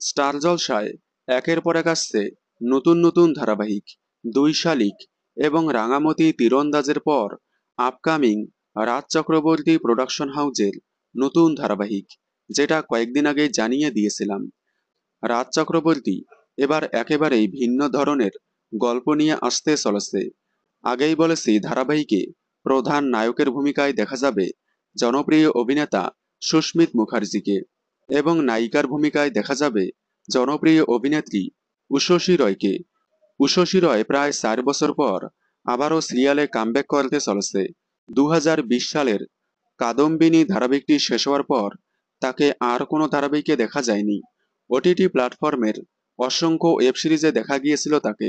Star জলসায় একের পর এক আসছে নতুন নতুন ধারাবাহিক। দুই শালিক এবং রাঙামতি তীরন্দাজের পর আপকামিং রাজ চক্রবর্তী প্রোডাকশন হাউজের নতুন ধারাবাহিক, যেটা কয়েকদিন আগে জানিয়ে দিয়েছিলাম। রাজ চক্রবর্তী এবার একেবারেই ভিন্ন ধরনের গল্প নিয়ে আসতে চলেছে। আগেই বলেছি, ধারাবাহিকে প্রধান নায়কের ভূমিকায় দেখা যাবে জনপ্রিয় অভিনেতা সুস্মিত মুখার্জিকে এবং নায়িকার ভূমিকায় দেখা যাবে জনপ্রিয় অভিনেত্রী উষসী রয়কে। উষসী রয় প্রায় 4 বছর পর আবারও সিরিয়ালে কামব্যাক করতে চলেছে। 2020 সালের কাদম্বিনী ধারাবাহিকটি শেষ হওয়ার পর তাকে আর কোনো ধারাবাহিকে দেখা যায়নি। ওটিটি প্ল্যাটফর্মের অসংখ্য ওয়েব সিরিজে দেখা গিয়েছিল তাকে।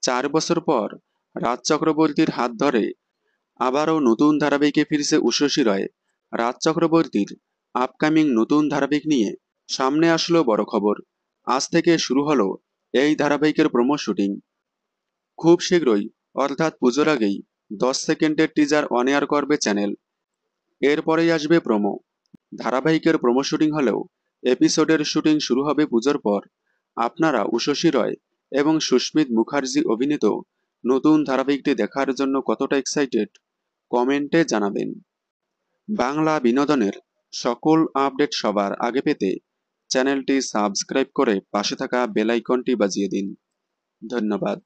4 বছর পর রাজ চক্রবর্তীর হাত ধরে আবারও নতুন ধারাবাহিকে ফিরছে উষসী রয়। রাজ চক্রবর্তীর আপকামিং নতুন ধারাবাহিক নিয়ে সামনে আসলো বড় খবর। আজ থেকে শুরু হলো এই ধারাবাহিকের প্রোমো শুটিং। খুব শীঘ্রই, অর্থাৎ পুজোর আগেই 10 সেকেন্ডের টিজার অন এয়ার করবে চ্যানেল। এরপরেই আসবে প্রোমো। ধারাবাহিকের প্রোমো শুটিং হলেও এপিসোডের শুটিং শুরু হবে পুজোর পর। আপনারা উষসী রয় এবং সুস্মিত মুখার্জি অভিনীত নতুন ধারাবাহিকটি দেখার জন্য কতটা এক্সাইটেড কমেন্টে জানাবেন। বাংলা বিনোদনের সকল আপডেট সবার আগে পেতে চ্যানেলটি সাবস্ক্রাইব করে পাশে থাকা বেল আইকনটি বাজিয়ে দিন। ধন্যবাদ।